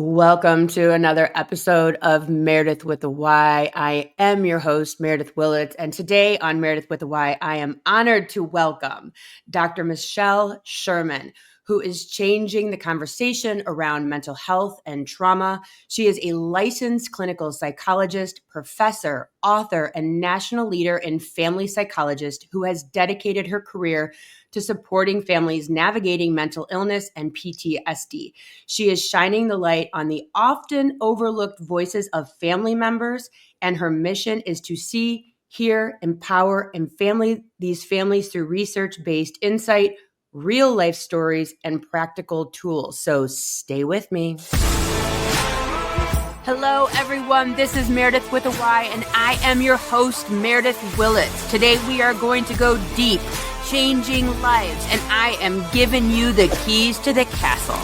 Welcome to another episode of Meredith with a Y. I am your host, Meredith Willett, and today on Meredith with a Y, I am honored to welcome Dr. Michelle Sherman, who is changing the conversation around mental health and trauma. She is a licensed clinical psychologist, professor, author, and national leader in family psychologist who has dedicated her career to supporting families navigating mental illness and PTSD. She is shining the light on the often overlooked voices of family members, and her mission is to see, hear, empower, and these families through research-based insight, real life stories, and practical tools. So stay with me. Hello, everyone. This is Meredith with a Y, and I am your host, Meredith Willett. Today, we are going to go deep, changing lives, and I am giving you the keys to the castle.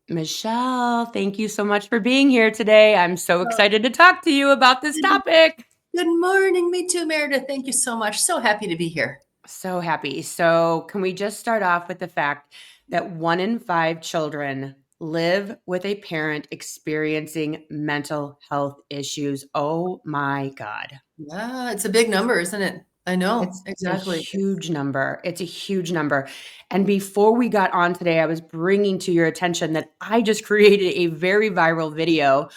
Michelle, thank you so much for being here today. I'm so excited to talk to you about this topic. Good morning. Me too, Meredith. Thank you so much. So happy to be here. So happy. So can we just start off with the fact that 1 in 5 children live with a parent experiencing mental health issues? Oh my God. Yeah, it's a big number, isn't it? I know. Exactly. A huge number. It's a huge number. And before we got on today, I was bringing to your attention that I just created a very viral video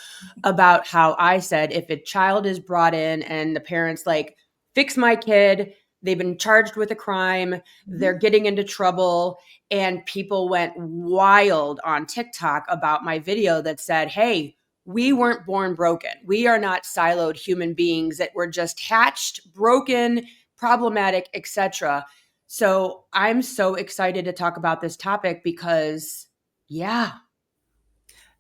about how I said if a child is brought in and the parents like, fix my kid, they've been charged with a crime, they're getting into trouble, and people went wild on TikTok about my video that said, hey, we weren't born broken. We are not siloed human beings that were just hatched, broken, problematic, etc. So I'm so excited to talk about this topic because, yeah.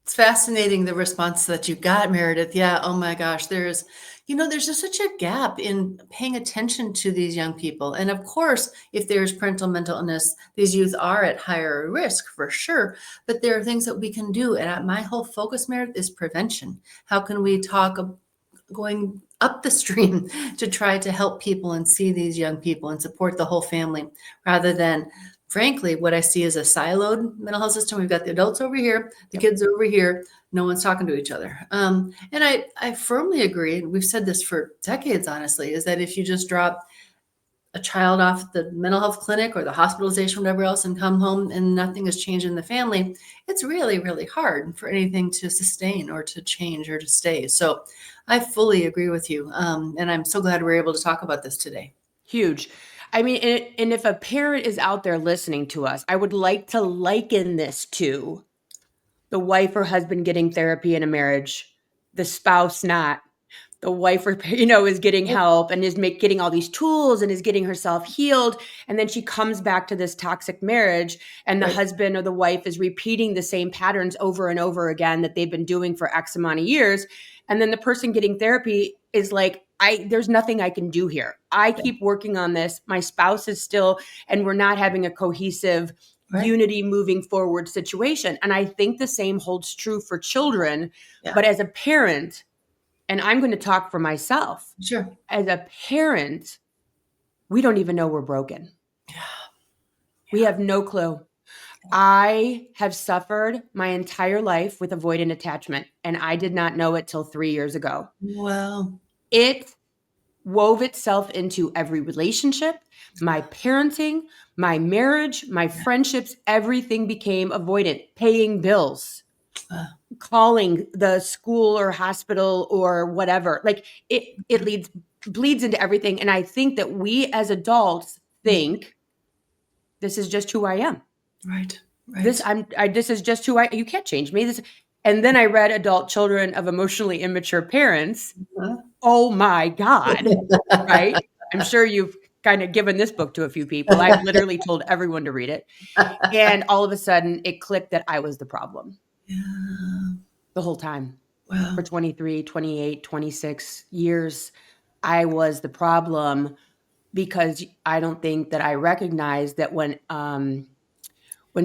It's fascinating the response that you got, Meredith. Yeah. Oh my gosh. There's just such a gap in paying attention to these young people. And of course, if there's parental mental illness, these youth are at higher risk for sure. But there are things that we can do. And my whole focus, Meredith, is prevention. How can we talk going up the stream to try to help people and see these young people and support the whole family rather than, frankly, what I see is a siloed mental health system. We've got the adults over here, the kids over here, no one's talking to each other. And I firmly agree, and we've said this for decades, honestly, is that if you just drop a child off the mental health clinic or the hospitalization, whatever else, and come home and nothing has changed in the family, it's really, really hard for anything to sustain or to change or to stay. So I fully agree with you. And I'm so glad we're able to talk about this today. Huge. I mean, and if a parent is out there listening to us, I would like to liken this to the wife or husband getting therapy in a marriage, the spouse not. The wife, is getting help and is getting all these tools and is getting herself healed. And then she comes back to this toxic marriage and the husband or the wife is repeating the same patterns over and over again that they've been doing for X amount of years. And then the person getting therapy is like, there's nothing I can do here. I keep working on this. My spouse is still, and we're not having a cohesive unity moving forward situation. And I think the same holds true for children. Yeah. But as a parent, and I'm going to talk for myself. Sure. As a parent, we don't even know we're broken. Yeah. We have no clue. I have suffered my entire life with avoidant attachment, and I did not know it till 3 years ago. Wow. It wove itself into every relationship, my parenting, my marriage, my friendships, everything became avoidant, paying bills. Calling the school or hospital or whatever, like it bleeds into everything. And I think that we as adults think this is just who I am. Right. This is just who you can't change me. And then I read Adult Children of Emotionally Immature Parents. Oh my God. Right. I'm sure you've kind of given this book to a few people. I've literally told everyone to read it. And all of a sudden it clicked that I was the problem. Yeah. The whole time. Wow. For 23, 28, 26 years, I was the problem because I don't think that I recognized that when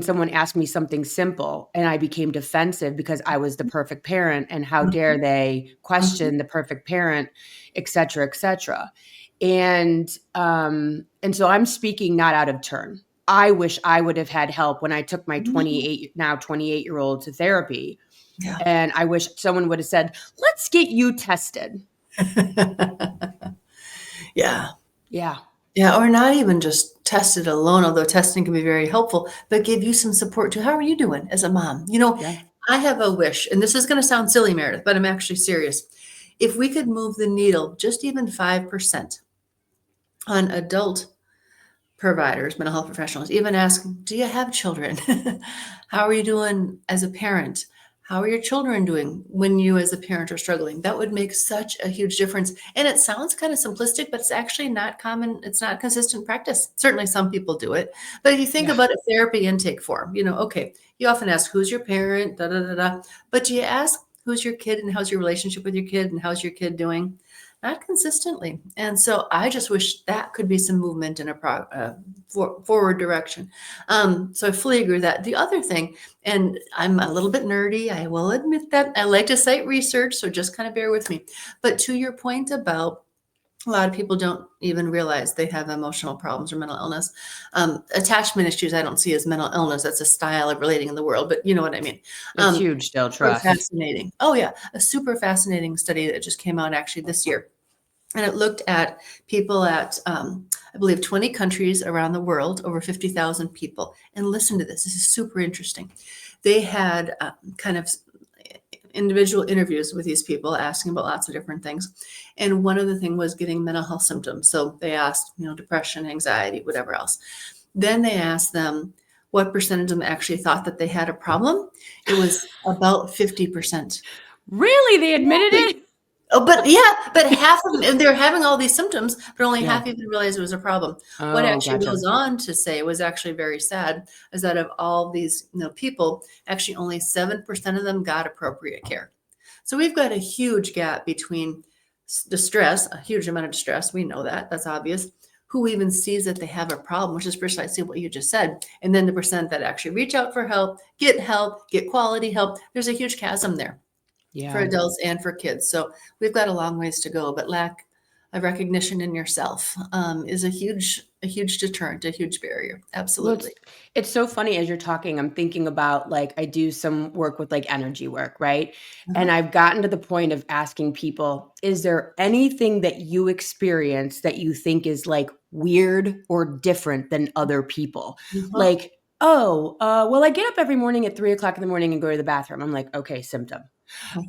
someone asked me something simple and I became defensive because I was the perfect parent and how dare they question the perfect parent, et cetera, et cetera. And so I'm speaking not out of turn. I wish I would have had help when I took my Mhm. 28-year-old to therapy. Yeah. And I wish someone would have said, let's get you tested. Yeah. Yeah. Yeah, or not even just tested alone, although testing can be very helpful, but give you some support too. How are you doing as a mom? Yeah. I have a wish, and this is going to sound silly, Meredith, but I'm actually serious. If we could move the needle just even 5% on adult providers, mental health professionals, even ask, do you have children? How are you doing as a parent? How are your children doing when you as a parent are struggling? That would make such a huge difference. And it sounds kind of simplistic, but it's actually not common. It's not consistent practice. Certainly some people do it. But if you think Yeah. about a therapy intake form, okay, you often ask, who's your parent? Da, da, da, da. But do you ask, who's your kid and how's your relationship with your kid and how's your kid doing? Not consistently. And so I just wish that could be some movement in a forward direction. So I fully agree with that. The other thing, and I'm a little bit nerdy, I will admit that I like to cite research, so just kind of bear with me. But to your point about a lot of people don't even realize they have emotional problems or mental illness. Attachment issues, I don't see as mental illness. That's a style of relating in the world, but you know what I mean. It's huge still, Super trust. fascinating. Oh, yeah. A super fascinating study that just came out actually this year. And it looked at people at, I believe, 20 countries around the world, over 50,000 people. And listen to this. This is super interesting. They had kind of individual interviews with these people asking about lots of different things. And one of the things was getting mental health symptoms. So they asked, depression, anxiety, whatever else. Then they asked them what percentage of them actually thought that they had a problem. It was about 50%. Really? They admitted it? Oh, but yeah, but half of them, and they're having all these symptoms, but only Yeah. half even realized it was a problem. What Oh, actually gotcha. goes on to say was actually very sad is that of all these, people, actually only 7% of them got appropriate care. So we've got a huge gap between distress, a huge amount of distress. We know that, that's obvious. Who even sees that they have a problem, which is precisely what you just said. And then the percent that actually reach out for help, get quality help. There's a huge chasm there for Yeah. adults and for kids. So we've got a long ways to go, but lack of recognition in yourself is a huge deterrent, a huge barrier. Well, Absolutely. it's so funny as you're talking, I'm thinking about like I do some work with like energy work, right? And Uh-huh. I've gotten to the point of asking people, is there anything that you experience that you think is like weird or different than other people? Uh-huh. Like, oh, well, I get up every morning at 3 o'clock in the morning and go to the bathroom. I'm like, okay, symptom.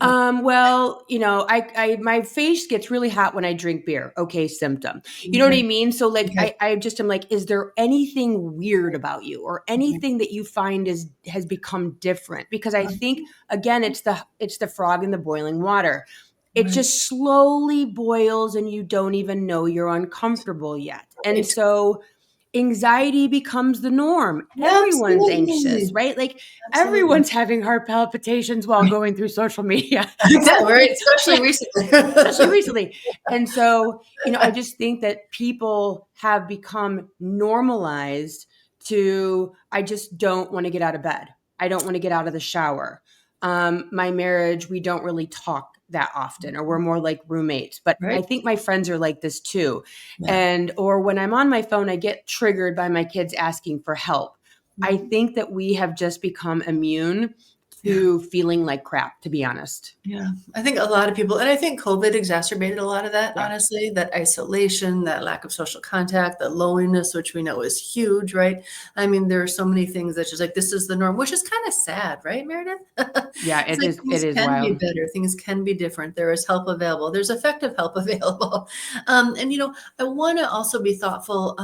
Well, my face gets really hot when I drink beer. Okay, symptom. You know what I Okay. mean? So like Okay. I just am like, is there anything weird about you or Okay. anything that you find has become different? Because I think Uh-huh. again, it's the frog in the boiling water. It Right. just slowly boils and you don't even know you're uncomfortable yet. And Right. so anxiety becomes the norm. Everyone's anxious, Absolutely. right? Like Absolutely. everyone's having heart palpitations while going through social media. Exactly. Right. Yeah, Especially recently. especially recently. And so, I just think that people have become normalized to, I just don't want to get out of bed. I don't want to get out of the shower. My marriage, we don't really talk that often, or we're more like roommates. But I Right. think my friends are like this too. Yeah. Or when I'm on my phone, I get triggered by my kids asking for help. I Mhm. think that we have just become immune Yeah. to feeling like crap, to be honest. Yeah, I think a lot of people, and I think COVID exacerbated a lot of that, Yeah. honestly, that isolation, that lack of social contact, that loneliness, which we know is huge, right? I mean, there are so many things that just like this is the norm, which is kind of sad, right, Meredith? Yeah, It's it like is it things is can be wild. better, things can be different. There is help available, there's effective help available. And I want to also be thoughtful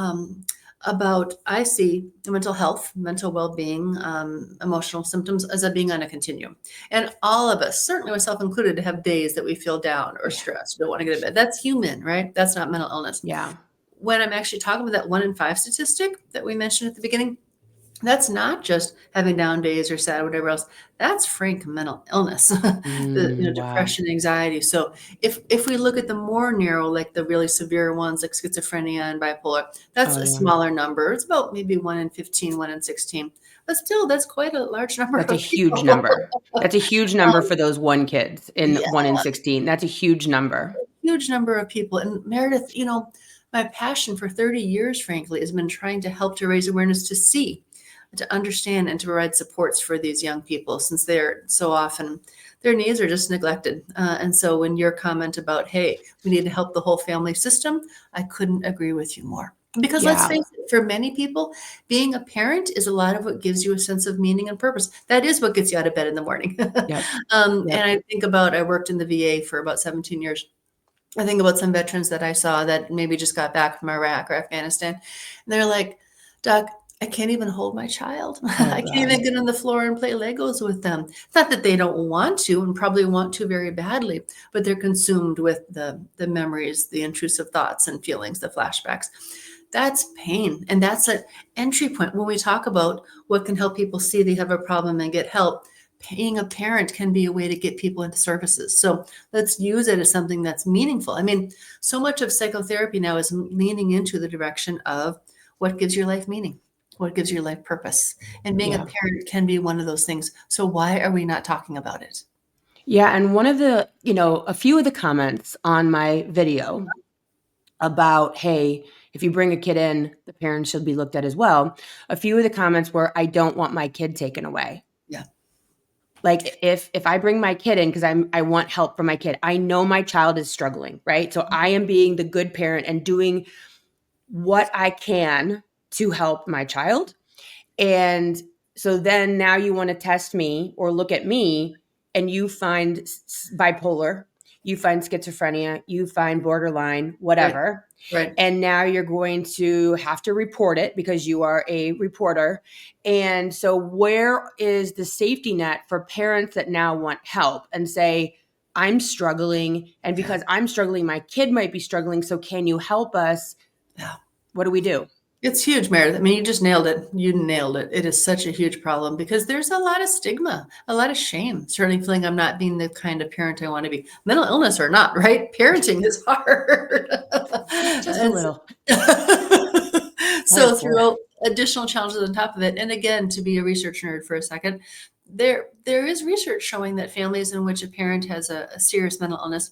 about I see mental health, mental well-being, emotional symptoms as a being on a continuum. And all of us, certainly myself included, have days that we feel down or Yeah. stressed, don't want to get to bed. That's human, right? That's not mental illness. Yeah. When I'm actually talking about that 1 in 5 statistic that we mentioned at the beginning, that's not just having down days or sad, whatever else. That's frank mental illness, Wow. depression, anxiety. So if we look at the more narrow, like the really severe ones, like schizophrenia and bipolar, that's Oh, a yeah. smaller number. It's about maybe 1 in 15, 1 in 16. But still, that's quite a large number That's a of huge people. number. That's a huge number um, for those 1 kids in yeah, 1 in 16. That's a huge number. huge number of people. And Meredith, My passion for 30 years, frankly, has been trying to help to raise awareness to see, to understand, and to provide supports for these young people, since they're so often their needs are just neglected. And so when your comment about, hey, we need to help the whole family system, I couldn't agree with you more. Because let's Yeah. face it, for many people, being a parent is a lot of what gives you a sense of meaning and purpose. That is what gets you out of bed in the morning. Yep. And Yep. I think about, I worked in the VA for about 17 years. I think about some veterans that I saw that maybe just got back from Iraq or Afghanistan. And they're like, Doc, I can't even hold my child. Oh I can't God. even get on the floor and play Legos with them. It's not that they don't want to and probably want to very badly, but they're consumed with the memories, the intrusive thoughts and feelings, the flashbacks. That's pain. And that's an entry point. When we talk about what can help people see they have a problem and get help, being a parent can be a way to get people into services. So let's use it as something that's meaningful. I mean, so much of psychotherapy now is leaning into the direction of what gives your life meaning, what gives your life purpose. And being a Yeah. parent can be one of those things. So why are we not talking about it? Yeah. And one of the, a few of the comments on my video about, hey, if you bring a kid in, the parents should be looked at as well. A few of the comments were, I don't want my kid taken away. Yeah. Like if I bring my kid in because I want help for my kid, I know my child is struggling, right? So I am being the good parent and doing what I can to help my child. And so then now you want to test me or look at me and you find bipolar, you find schizophrenia, you find borderline, Right. whatever. Right. And now you're going to have to report it because you are a reporter. And so, where is the safety net for parents that now want help and say, I'm struggling, and Yeah. because I'm struggling, my kid might be struggling. So, can you help us? Yeah. What do we do? It's huge, Meredith. I mean, you just nailed it. You nailed it. It is such a huge problem because there's a lot of stigma, a lot of shame, certainly feeling I'm not being the kind of parent I want to be. Mental illness or not, right? Parenting is hard. Just a And little. so Hardcore. throw additional challenges on top of it. And again, to be a research nerd for a second, there is research showing that families in which a parent has a serious mental illness,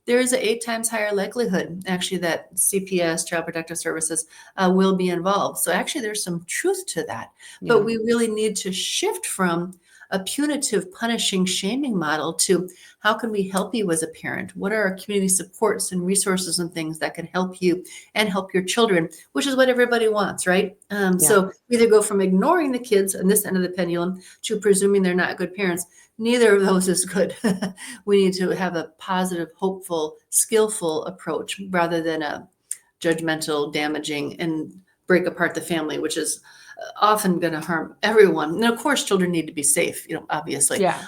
there is an 8 times higher likelihood actually that CPS, Child Protective Services, will be involved. So actually, there's some truth to that. But Yeah. we really need to shift from a punitive, punishing, shaming model to how can we help you as a parent? What are our community supports and resources and things that can help you and help your children, which is what everybody wants, right? Yeah. So we either go from ignoring the kids on this end of the pendulum to presuming they're not good parents. Neither of those is good. We need to have a positive, hopeful, skillful approach rather than a judgmental, damaging, and break apart the family, which is often going to harm everyone. And of course, children need to be safe, obviously. Yeah.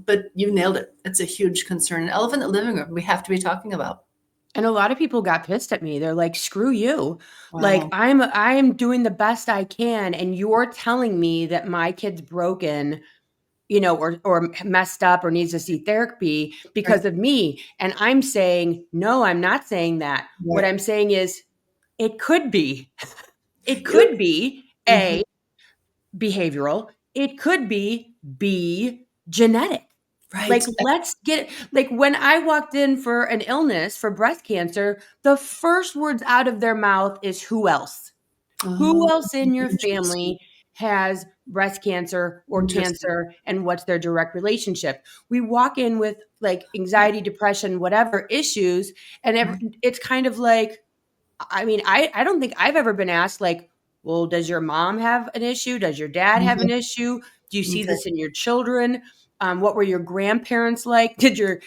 But you nailed it. It's a huge concern. An elephant in the living room we have to be talking about. And a lot of people got pissed at me. They're like, "Screw you." Like, Wow. I'm doing the best I can and you're telling me that my kid's broken, or messed up or needs to see therapy Right. because of me. And I'm saying, "No, I'm not saying that." What Right. I'm saying is it could be. It Yep. could be Mhm. A, behavioral. It could be B, genetic. Right. Like, let's get like, when I walked in for an illness for breast cancer, the first words out of their mouth is, "Who else? Who Oh, else in your interesting. family has breast cancer or Interesting. cancer, and what's their direct relationship?" We walk in with, like, anxiety, depression, whatever issues, and Right. it's kind of like, I mean, I don't think I've ever been asked, like, "Well, does your mom have an issue? Does your dad have an Mhm. issue? Do you see Okay. this in your children? What were your grandparents like? Did your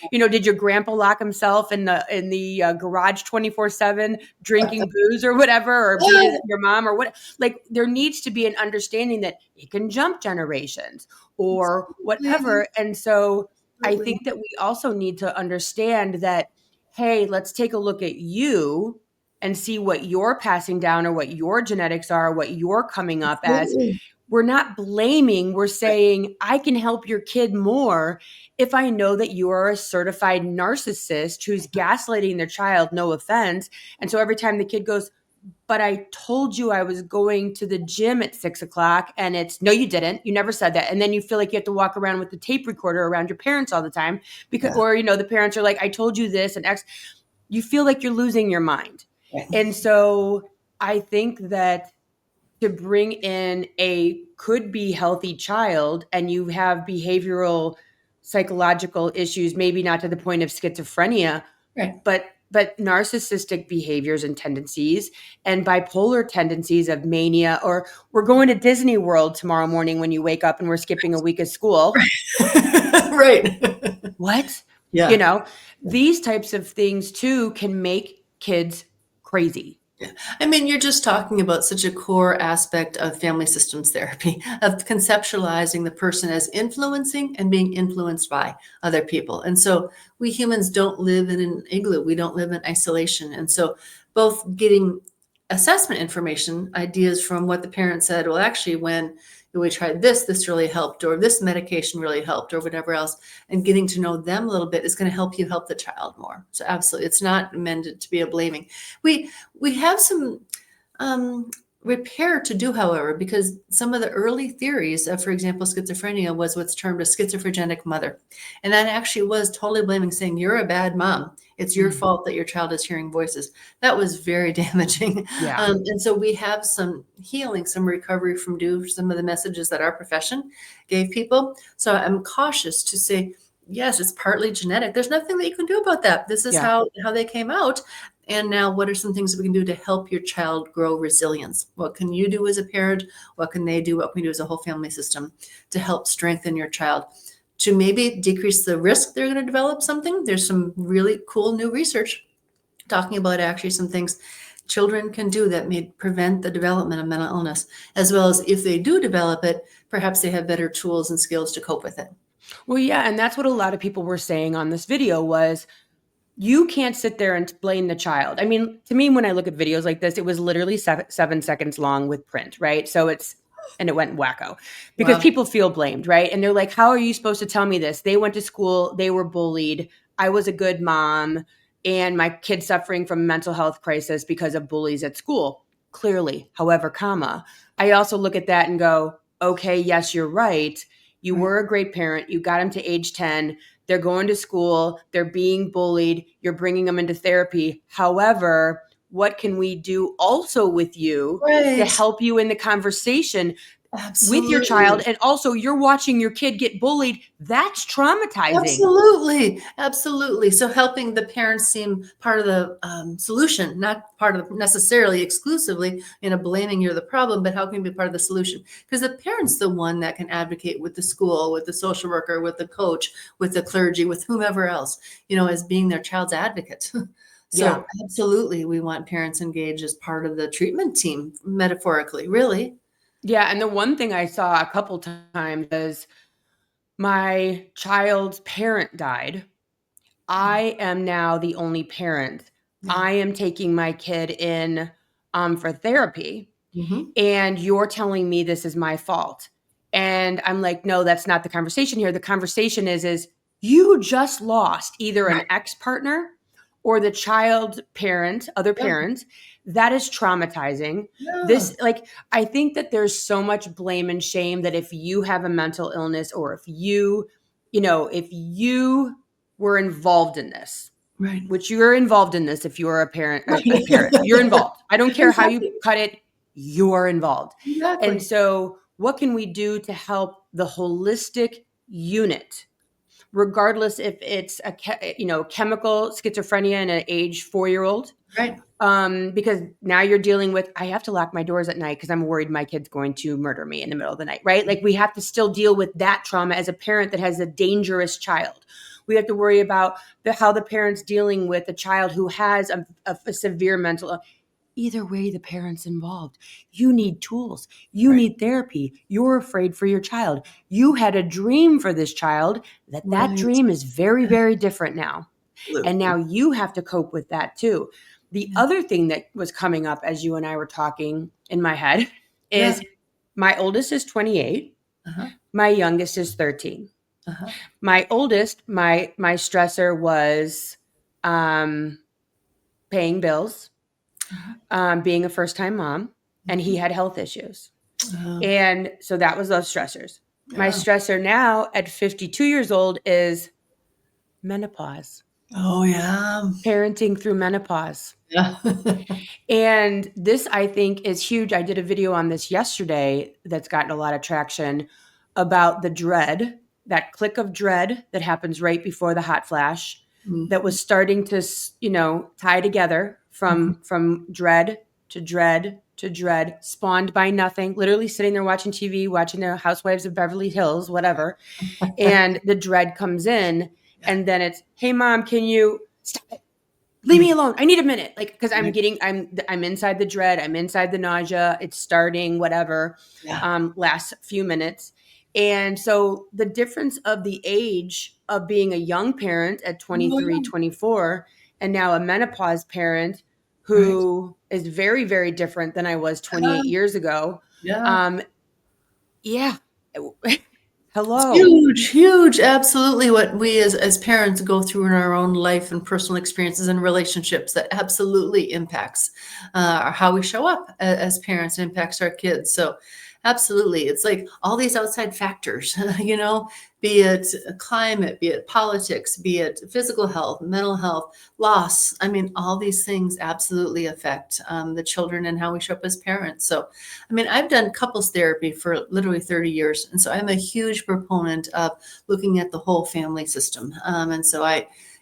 grandpa lock himself in the garage 24/7 drinking booze or whatever, or beat your mom or what?" Like, there needs to be an understanding that it can jump generations or Absolutely. whatever. And so I Absolutely. think that we also need to understand that, hey, let's take a look at you and see what you're passing down or what your genetics are, what you're coming up as. Absolutely. We're not blaming, we're Right. saying, I can help your kid more if I know that you are a certified narcissist who's gaslighting their child, no offense. And so every time the kid goes, "But I told you I was going to the gym at 6 o'clock," and it's, "No, you didn't. You never said that." And then you feel like you have to walk around with the tape recorder around your parents all the time because, Yeah. or, the parents are like, "I told you this," and X. You feel like you're losing your mind. Right. And so I think that to bring in a could be healthy child and you have behavioral psychological issues, maybe not to the point of schizophrenia, Right. but narcissistic behaviors and tendencies and bipolar tendencies of mania, or we're going to Disney World tomorrow morning when you wake up and we're skipping a week of school. Right. What? You Yeah. know, these types of things too can make kids crazy. Yeah. I mean, you're just talking about such a core aspect of family systems therapy, of conceptualizing the person as influencing and being influenced by other people. And so we humans don't live in an igloo, we don't live in isolation. And so both getting assessment information, ideas from what the parent said, well, actually, when we tried this, this really helped, or this medication really helped, or whatever else, and getting to know them a little bit is going to help you help the child more. So absolutely, it's not meant to be a blaming. We have some um, repair to do, however, because some of the early theories of, for example, schizophrenia was what's termed a schizophrenic mother. And that actually was totally blaming, saying, you're a bad mom. It's your Mm. fault that your child is hearing voices. That was very damaging. Yeah. And so we have some healing, some recovery from some of the messages that our profession gave people. So I'm cautious to say, yes, it's partly genetic. There's nothing that you can do about that. This is Yeah. how they came out. And now, what are some things that we can do to help your child grow resilience? What can you do as a parent? What can they do? What can we do as a whole family system to help strengthen your child? To maybe decrease the risk they're going to develop something. There's some really cool new research talking about actually some things children can do that may prevent the development of mental illness, as well as if they do develop it, perhaps they have better tools and skills to cope with it. Well, yeah, and that's what a lot of people were saying on this video was you can't sit there and blame the child. I mean, to me, when I look at videos like this, it was literally 7 seconds long with print, right? So and it went wacko because Wow. people feel blamed, right? And they're like, how are you supposed to tell me this? They went to school, they were bullied. I was a good mom, and my kid's suffering from a mental health crisis because of bullies at school. Clearly, however, comma. I also look at that and go, okay, yes, you're right. You Right. were a great parent. You got him to age 10. They're going to school, they're being bullied, you're bringing them into therapy. However, what can we do also with you to Right. help you in the conversation with your child? Absolutely. And also, you're watching your kid get bullied. That's traumatizing. Absolutely, absolutely. So helping the parents seem part of the solution, not part of necessarily exclusively blaming you're the problem, but how can you be part of the solution? Because the parent's the one that can advocate with the school, with the social worker, with the coach, with the clergy, with whomever else, as being their child's advocate. Yeah. So absolutely, we want parents engaged as part of the treatment team, metaphorically, really. Yeah. And the one thing I saw a couple times is my child's parent died. I am now the only parent. Yeah. I am taking my kid in for therapy. Hmm. And you're telling me this is my fault. And I'm like, no, that's not the conversation here. The conversation is you just lost either an Right. ex-partner or the child parent, other Yeah. parent. That is traumatizing. Yeah. This, like, I think that there's so much blame and shame that if you have a mental illness or if you were involved in this, Right. which you're involved in this if you're a parent, Right. a parent, you're involved. I don't care how you Exactly. cut it, you're involved. And Exactly. so, what can we do to help the holistic unit, regardless if it's chemical schizophrenia in an age 4-year-old? Right. Because now you're dealing with, I have to lock my doors at night because I'm worried my kid's going to murder me in the middle of the night, right? Like, we have to still deal with that trauma as a parent that has a dangerous child. We have to worry about how the parent's dealing with a child who has a severe mental. Either way, the parent's involved. You need tools. You Right. need therapy. You're afraid for your child. You had a dream for this child. That Right. dream is very, very different now. And now Absolutely. you have to cope with that too. The Yeah. other thing that was coming up as you and I were talking in my head Yeah. is my oldest is 28, Uh-huh. my youngest is 13. Uh-huh. My oldest, my stressor was um, paying bills, Uh-huh. being a first time mom, and he Mhm. had health issues. Oh, And so that was those stressors. My yeah. stressor now at 52 years old is menopause, Oh, yeah. parenting through menopause. Yeah. And this, I think, is huge. I did a video on this yesterday that's gotten a lot of traction about the dread, that click of dread that happens right before the hot flash, that Mhm, was starting to, tie together mhm. from dread to dread to dread, spawned by nothing, literally sitting there watching TV, watching the Housewives of Beverly Hills, whatever. And the dread comes in, Yeah. and then it's, hey, mom, can you stop it? Leave me Mm, alone. I need a minute. Like, because right. I'm inside the dread. I'm inside the nausea. It's starting, whatever, Yeah. last few minutes. And so the difference of the age of being a young parent at Oh, 23, yeah. 24, and now a menopause parent Right. who is very, very different than I was Uh, 28 years ago. yeah. Um, yeah. It's Hello. huge, huge. Absolutely, what we as parents go through in our own life and personal experiences and relationships that absolutely impacts how we show up as parents, impacts our kids. So, absolutely, it's like all these outside factors, be it climate, be it politics, be it physical health, mental health, loss. I mean, all these things absolutely affect the children and how we show up as parents. So, I mean, I've done couples therapy for literally 30 years. And so I'm a huge proponent of looking at the whole family system. And so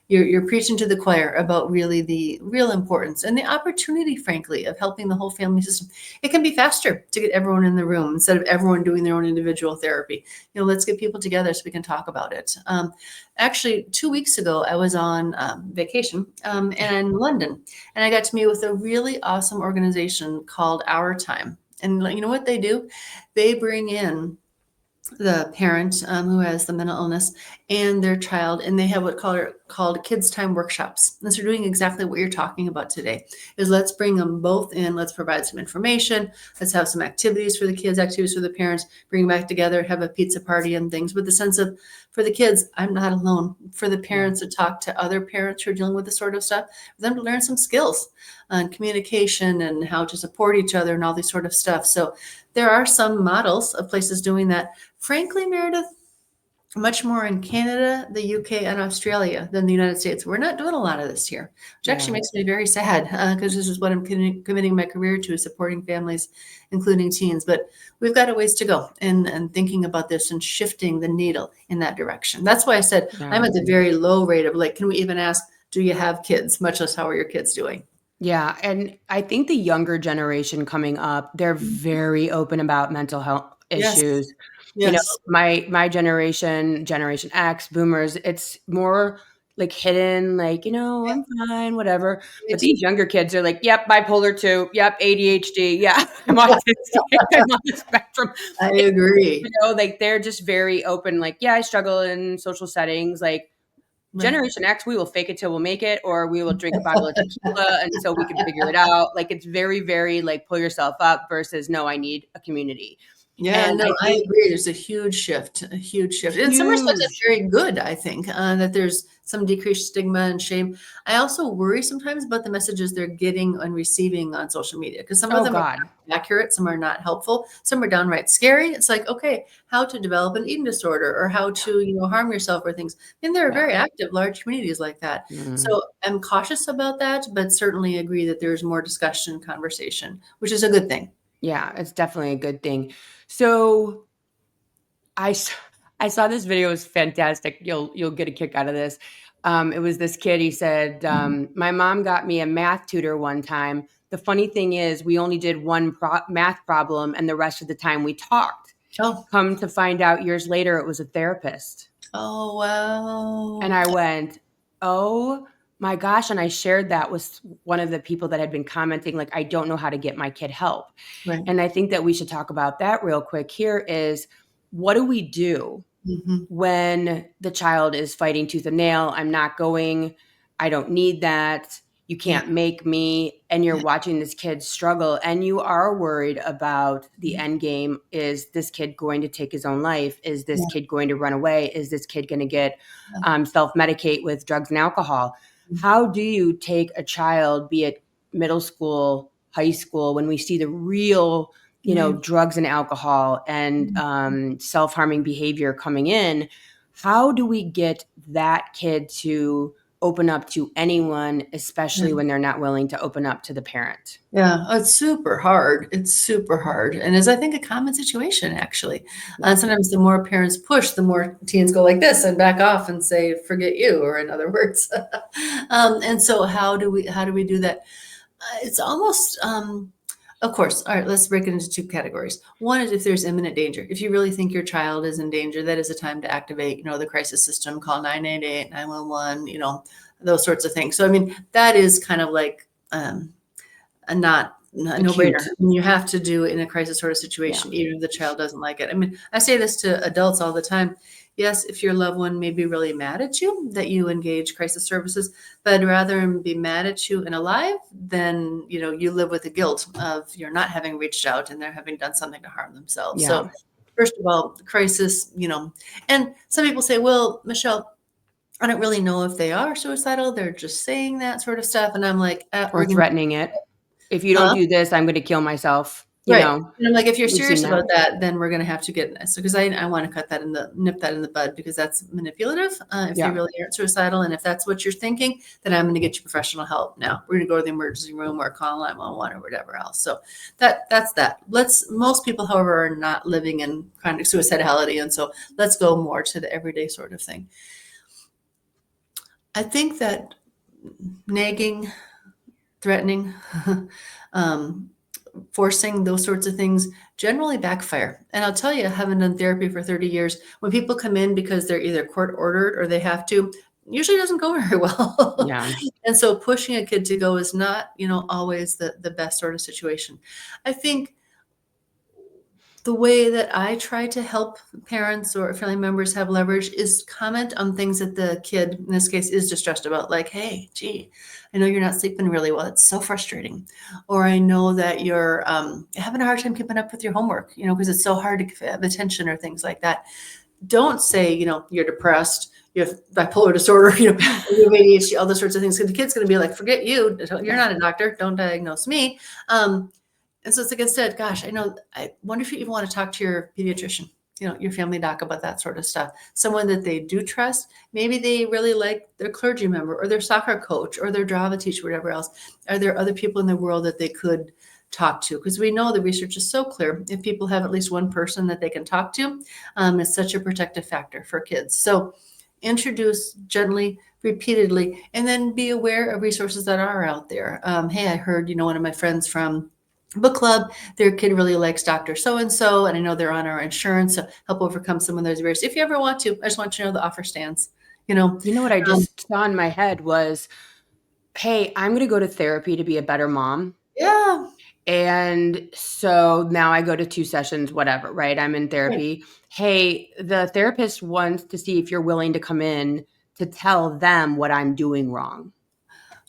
you're preaching to the choir about really the real importance and the opportunity, frankly, of helping the whole family system. It can be faster to get everyone in the room instead of everyone doing their own individual therapy. Let's get people together so we can talk about it. Actually, 2 weeks ago, I was on vacation in London, and I got to meet with a really awesome organization called Our Time. And you know what they do? They bring in the parent who has the mental illness and their child, and they have what called kids time workshops. And so they're doing exactly what you're talking about today. Is let's bring them both in. Let's provide some information. Let's have some activities for the kids, activities for the parents. Bring them back together, have a pizza party and things. With the sense of for the kids, I'm not alone. For the Yeah. parents to talk to other parents who are dealing with this sort of stuff, for them to learn some skills on communication and how to support each other and all these sort of stuff. So there are some models of places doing that. Frankly, Meredith, much more in Canada, the UK, and Australia than the United States. We're not doing a lot of this here, which actually Yeah. makes me very sad because this is what I'm committing my career to, supporting families, including teens. But we've got a ways to go and thinking about this and shifting the needle in that direction. That's why I said I'm Yeah. at the very low rate of like, can we even ask, do you have kids? Much less, how are your kids doing? Yeah, and I think the younger generation coming up, they're very open about mental health Yes. issues. Yes. My generation, Generation X, boomers, it's more like hidden, like, Yeah, I'm fine, whatever. me But too. these younger kids are like, yep, bipolar 2, yep, ADHD, yeah, I'm autistic, I'm on the spectrum. I agree. Like they're just very open, like, yeah, I struggle in social settings, like Right. Generation X, we will fake it till we'll make it, or we will drink a bottle of tequila until we can figure it out. Like it's very, very like pull yourself up versus no, I need a community. Yeah, And no, I I think agree. There's a huge shift, a huge shift. In some respects, that's huge. very good, I think, that there's some decreased stigma and shame. I also worry sometimes about the messages they're getting and receiving on social media because some of Oh them are God. not accurate, some are not helpful, some are downright scary. It's like, okay, how to develop an eating disorder or how to, harm yourself or things. And there are Yeah. very active, large communities like that. Mm. So I'm cautious about that, but certainly agree that there's more discussion, conversation, which is a good thing. Yeah, it's definitely a good thing. So I s- I saw this video. It was fantastic. You'll get a kick out of this. It was this kid. He said, "My mom got me a math tutor one time. The funny thing is, we only did one math problem, and the rest of the time we talked. Oh, Come to find out, years later, it was a therapist." oh, And wow. I went, "Oh my gosh!" And I shared that with one of the people that had been commenting, like, "I don't know how to get my kid help." Right. And I think that we should talk about that real quick. Here is, what do we do Mhm. when the child is fighting tooth and nail? I'm not going. I don't need that. You Yeah, can't make me. And you're yeah, watching this kid struggle, and you are worried about the mhm, end game. Is this kid going to take his own life? Is this yeah, kid going to run away? Is this kid going to get yeah, self medicate with drugs and alcohol? mhm, How do you take a child, be it middle school, high school, when we see the real right, drugs and alcohol and mhm, self-harming behavior coming in? How do we get that kid to open up to anyone, especially when they're not willing to open up to the parent. Yeah, oh, it's super hard. It's super hard. And is I think a common situation actually. Yeah. And sometimes the more parents push, the more teens go like this and back off and say, forget you, or in other words. And so how do we do that? It's almost of course, all right, let's break it into two categories. One is if there's imminent danger. If you really think your child is in danger, that is a time to activate, the crisis system, call 988, 911, those sorts of things. So I mean, that is kind of like a not a no-brainer. Acute. I mean, you have to do it in a crisis sort of Yeah. situation, even if the child doesn't like it. I mean, I say this to adults all the time. Yes, if your loved one may be really mad at you that you engage crisis services, but I'd rather them be mad at you and alive than, you live with the guilt of you're not having reached out and they're having done something to harm themselves. Yeah. So first of all, crisis, and some people say, well, Michelle, I don't really know if they are suicidal. They're just saying that sort of stuff. And I'm like, Or we're going to, threatening it. If you don't huh? do this, I'm going to kill myself. Right. And I'm like, if you're We've seen serious that. about that, then we're going to have to get this. Because I want to nip that in the bud because that's manipulative. If they Yeah. really aren't suicidal. And if that's what you're thinking, then I'm going to get you professional help. Now we're going to go to the emergency room or call 911 or whatever else. So that's that. Most people, however, are not living in chronic suicidality. And so let's go more to the everyday sort of thing. I think that nagging, threatening, forcing, those sorts of things generally backfire. And I'll tell you, having done therapy for 30 years, when people come in because they're either court ordered or they have to, usually doesn't go very well. Yeah. And so pushing a kid to go is not, always the best sort of situation. I think the way that I try to help parents or family members have leverage is comment on things that the kid, in this case, is distressed about. Like, hey, gee, I know you're not sleeping really well. It's so frustrating. Or I know that you're having a hard time keeping up with your homework, because it's so hard to have attention or things like that. Don't say, you're depressed, you have bipolar disorder, you have ADHD, all those sorts of things. Because the kid's going to be like, forget you. You're not a doctor. Don't diagnose me. And so it's like instead, gosh, I wonder if you even want to talk to your pediatrician, your family doc about that sort of stuff. Someone that they do trust. Maybe they really like their clergy member or their soccer coach or their drama teacher, whatever else. Are there other people in the world that they could talk to? Because we know the research is so clear. If people have at least one person that they can talk to, it's such a protective factor for kids. So introduce gently, repeatedly, and then be aware of resources that are out there. Hey, I heard, one of my friends from book club, their kid really likes Dr. So-and-so, and I know they're on our insurance, so help overcome some of those barriers. If you ever want to, I just want you to know the offer stands, You know what I just saw in my head was, hey, I'm going to go to therapy to be a better mom. Yeah. And so now I go to 2 sessions, whatever, right? I'm in Right. therapy. Hey, the therapist wants to see if you're willing to come in to tell them what I'm doing wrong,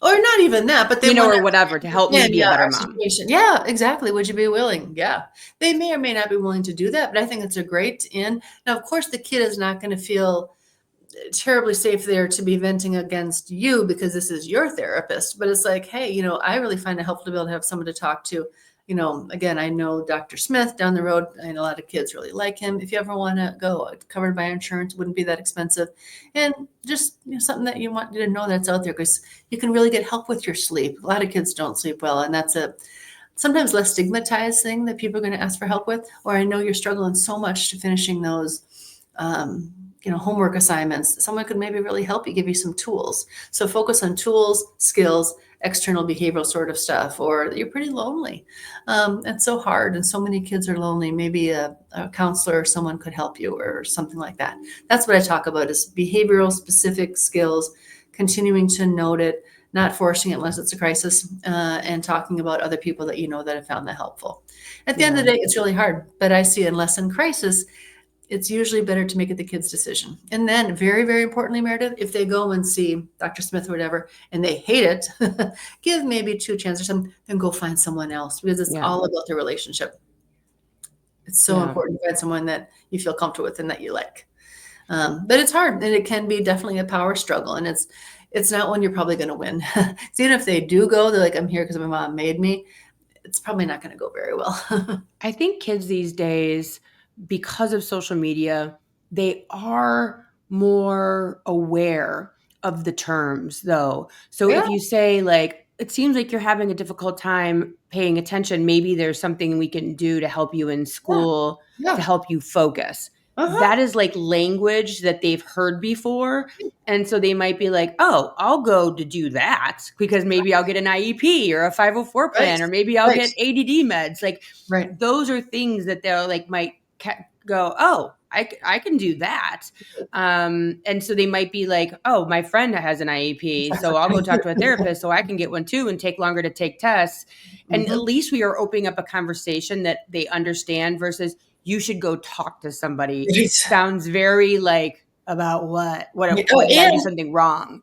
Or not even that, but they want or to whatever, to help me understand, be a yeah, better our mom. situation. Yeah, exactly. Would you be willing? Yeah. They may or may not be willing to do that, but I think it's a great in. Now, of course, the kid is not going to feel terribly safe there to be venting against you because this is your therapist. But it's like, hey, I really find it helpful to be able to have someone to talk to. Again, I know Dr. Smith down the road, and a lot of kids really like him. If you ever want to go, covered by insurance, wouldn't be that expensive. And just something that you want you to know that's out there because you can really get help with your sleep. A lot of kids don't sleep well, and that's a sometimes less stigmatized thing that people are going to ask for help with. Or I know you're struggling so much to finishing those homework assignments. Someone could maybe really help you, give you some tools. So focus on tools, skills, external behavioral sort of stuff, or you're pretty lonely. It's so hard, and so many kids are lonely. Maybe a counselor or someone could help you, or something like that. That's what I talk about: is behavioral specific skills, continuing to note it, not forcing it unless it's a crisis, and talking about other people that that have found that helpful. At the end of Yeah. the day, it's really hard, but I see unless in crisis, it's usually better to make it the kid's decision. And then very, very importantly, Meredith, if they go and see Dr. Smith or whatever, and they hate it, give maybe 2 chances or something, then go find someone else because it's Yeah. all about the relationship. It's so Yeah. important to find someone that you feel comfortable with and that you like. But it's hard, and it can be definitely a power struggle, and it's not one you're probably going to win. Even if they do go, they're like, I'm here because my mom made me. It's probably not going to go very well. I think kids these days, because of social media, they are more aware of the terms though. So Yeah, if you say like, it seems like you're having a difficult time paying attention, maybe there's something we can do to help you in yeah, school to yeah. help you focus. Uh-huh. That is like language that they've heard before. And so they might be like, oh, I'll go to do that because maybe I'll get an IEP or a 504 Right, plan, or maybe I'll right, get ADD meds. Like right. those are things that they're like, might go, oh, I can do that. And so they might be like, oh, my friend has an IEP, so I'll go Exactly. talk to a therapist so I can get one too and take longer to take tests. And at Mhm. least we are opening up a conversation that they understand versus you should go talk to somebody. Right. Sounds very like about what? Yeah, oh, What did I do something wrong?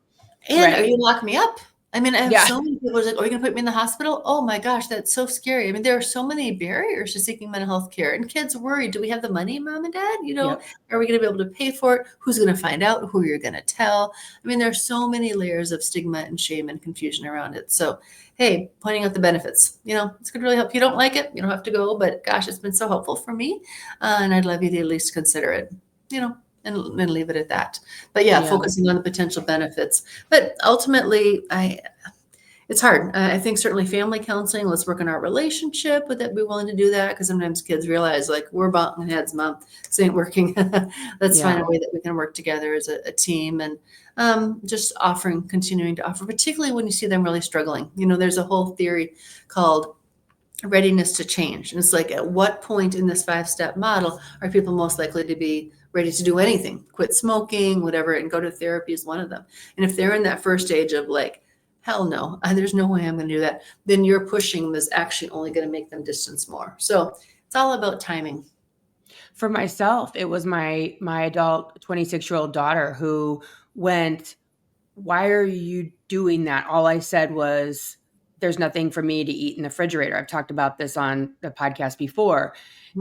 and are Right. you lock me up? I mean, I have Yeah. so many people who's like, "Oh, you're gonna put me in the hospital?" Oh my gosh, that's so scary. I mean, there are so many barriers to seeking mental health care, and kids worry, "Do we have the money, mom and dad? Yep. Are we gonna be able to pay for it? Who's gonna find out? Who you're gonna tell?" I mean, there are so many layers of stigma and shame and confusion around it. So, hey, pointing out the benefits, this could really help. If you don't like it, you don't have to go, but gosh, it's been so helpful for me, and I'd love you to at least consider it, you know, and leave it at that. But yeah, Yeah. focusing on the potential benefits. But ultimately, it's hard. I think certainly family counseling, let's work on our relationship. Would that be willing to do that? Because sometimes kids realize like we're bumping heads, mom, this ain't working. Let's find Yeah. a way that we can work together as a team and just continuing to offer, particularly when you see them really struggling. There's a whole theory called readiness to change. And it's like, at what point in this 5-step model are people most likely to be ready to do anything, quit smoking, whatever, and go to therapy is one of them. And if they're in that first stage of like, hell no, there's no way I'm going to do that, then you're pushing them is actually only going to make them distance more. So it's all about timing. For myself, it was my adult 26-year-old daughter who went, why are you doing that? All I said was, there's nothing for me to eat in the refrigerator. I've talked about this on the podcast before.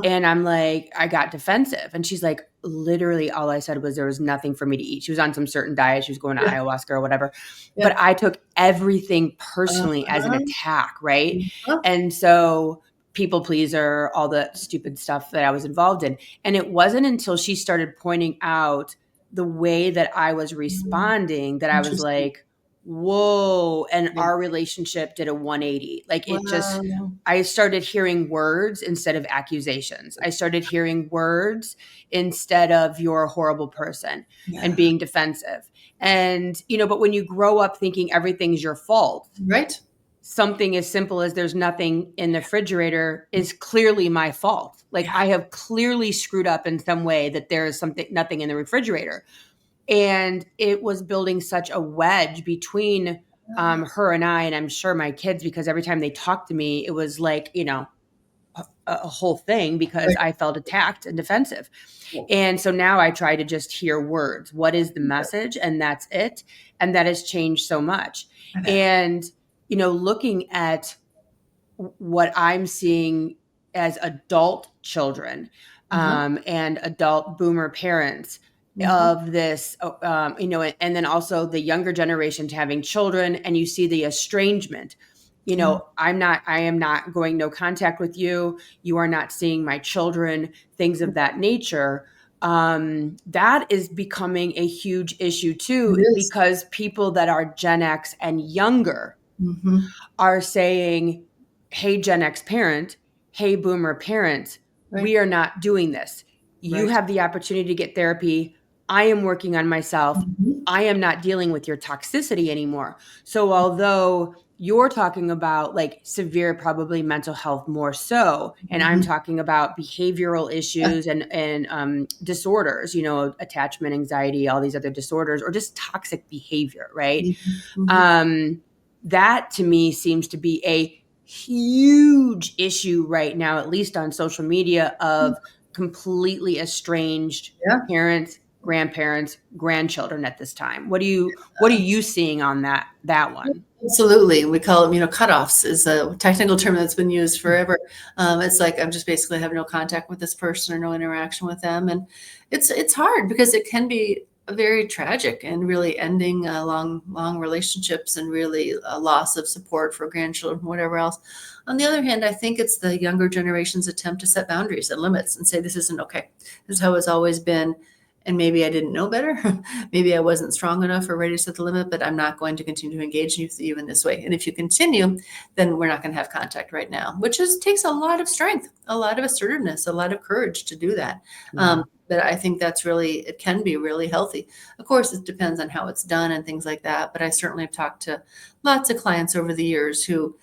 And I'm like, I got defensive. And she's like, literally, all I said was there was nothing for me to eat. She was on some certain diet. She was going to Yeah, ayahuasca or whatever. yeah. But I took everything personally as an Uh-huh. attack. Right. Uh-huh. And so, people pleaser, all the stupid stuff that I was involved in. And it wasn't until she started pointing out the way that I was responding that I was Interesting. like, whoa. And Yeah. our relationship did a 180. Like it just, Wow. I started hearing words instead of accusations. I started hearing words instead of you're a horrible person and Yeah. being defensive. And, but when you grow up thinking everything's your fault, Right. something as simple as there's nothing in the refrigerator is clearly my fault. Like Yeah. I have clearly screwed up in some way that there is nothing in the refrigerator. And it was building such a wedge between her and I, and I'm sure my kids, because every time they talked to me, it was like, a whole thing because Right. I felt attacked and defensive. Yeah. And so now I try to just hear words. What is the message? And that's it. And that has changed so much. I bet. And, looking at what I'm seeing as adult children Uh-huh. and adult boomer parents Mhm. of this, and then also the younger generation having children, and you see the estrangement. Yeah. I am not going no contact with you. You are not seeing my children, things of that nature. That is becoming a huge issue It too, is. because people that are Gen X and younger Mhm. are saying, hey, Gen X parent, hey, boomer parent, Right. we are not doing this. You Right. have the opportunity to get therapy. I am working on myself. Mhm. I am not dealing with your toxicity anymore. So, although you're talking about like severe, probably mental health more so, and I'm Mhm. talking about behavioral Yeah. issues and disorders, attachment anxiety, all these other disorders, or just toxic behavior, right? Mhm. Mhm. Um, that to me seems to be a huge issue right now, at least on social media, of completely estranged Yeah. parents, grandparents, grandchildren at this time. What are you seeing on that one? Absolutely. We call them, cutoffs is a technical term that's been used forever. It's like I'm just basically have no contact with this person or no interaction with them, and it's hard because it can be very tragic and really ending long relationships and really a loss of support for grandchildren, whatever else. On the other hand, I think it's the younger generation's attempt to set boundaries and limits and say this isn't okay. This is how it's always been, and maybe I didn't know better. Maybe I wasn't strong enough or ready to set the limit, but I'm not going to continue to engage you in this way. And if you continue, then we're not going to have contact right now, which takes a lot of strength, a lot of assertiveness, a lot of courage to do that. Yeah. But I think it can be really healthy. Of course, it depends on how it's done and things like that. But I certainly have talked to lots of clients over the years who,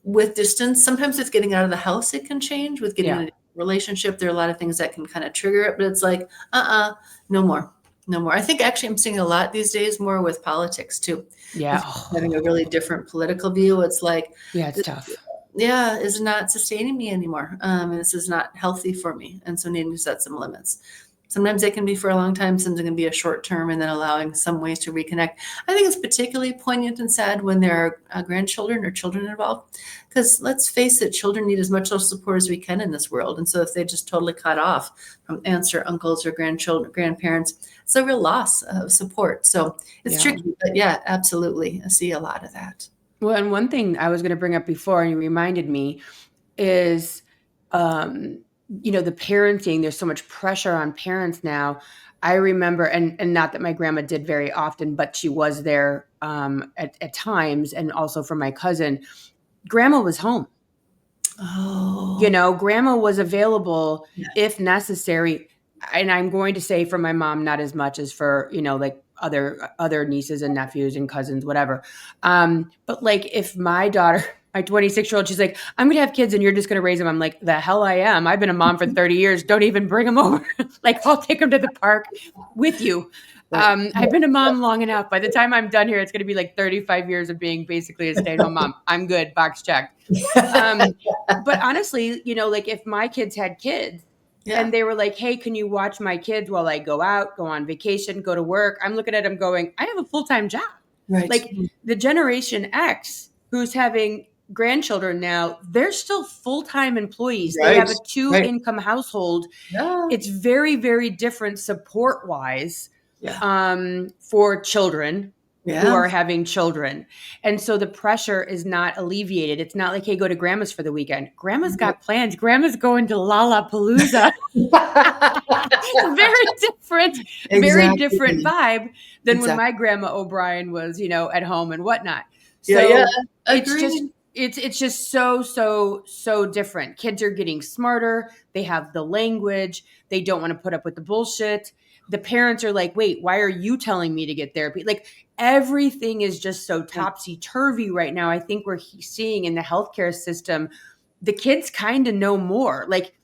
with distance, sometimes with getting out of the house, it can change. With getting in Yeah. a relationship, there are a lot of things that can kind of trigger it, but it's like, no more, no more. I think actually I'm seeing a lot these days more with politics too. Yeah. With having a really different political view, it's like, Yeah, it's tough. yeah, is not sustaining me anymore. And this is not healthy for me. And so needing to set some limits. Sometimes they can be for a long time, sometimes it can be a short term, and then allowing some ways to reconnect. I think it's particularly poignant and sad when there are grandchildren or children involved. Because let's face it, children need as much social support as we can in this world. And so if they just totally cut off from aunts or uncles or grandchildren, grandparents, it's a real loss of support. So it's Yeah. tricky, but yeah, absolutely. I see a lot of that. Well, and one thing I was going to bring up before, and you reminded me, is, the parenting. There's so much pressure on parents now. I remember, and not that my grandma did very often, but she was there at times, and also for my cousin. Grandma was home. Oh, Grandma was available yeah. if necessary. And I'm going to say for my mom, not as much as for, like other nieces and nephews and cousins, whatever. But like if my daughter, my 26-year-old, she's like, I'm going to have kids and you're just going to raise them. I'm like, the hell I am. I've been a mom for 30 years. Don't even bring them over. Like I'll take them to the park with you. Right. I've been a mom long enough. By the time I'm done here, it's going to be like 35 years of being basically a stay-at-home mom. I'm good. Box checked. Um, but honestly, like if my kids had kids and Yeah. they were like, hey, can you watch my kids while I go out, go on vacation, go to work? I'm looking at them going, I have a full-time job. Right. Like the Generation X who's having grandchildren now, they're still full-time employees. They have Right. a Right. two-income household. Yeah. It's very, very different support-wise Yeah. for children who Yeah. are having children. And so the pressure is not alleviated. It's not like, hey, go to grandma's for the weekend. Grandma's got plans. Grandma's going to Lollapalooza. Very different Exactly. vibe than when Exactly. my grandma O'Brien was, at home and whatnot. Yeah, yeah. So it's just Agreed. it's just so different. Kids are getting smarter. They have the language. They don't want to put up with the bullshit. The parents are like, wait, why are you telling me to get therapy? Like everything is just so Yeah. topsy-turvy right now. I think we're seeing in the healthcare system, the kids kind of know more. Like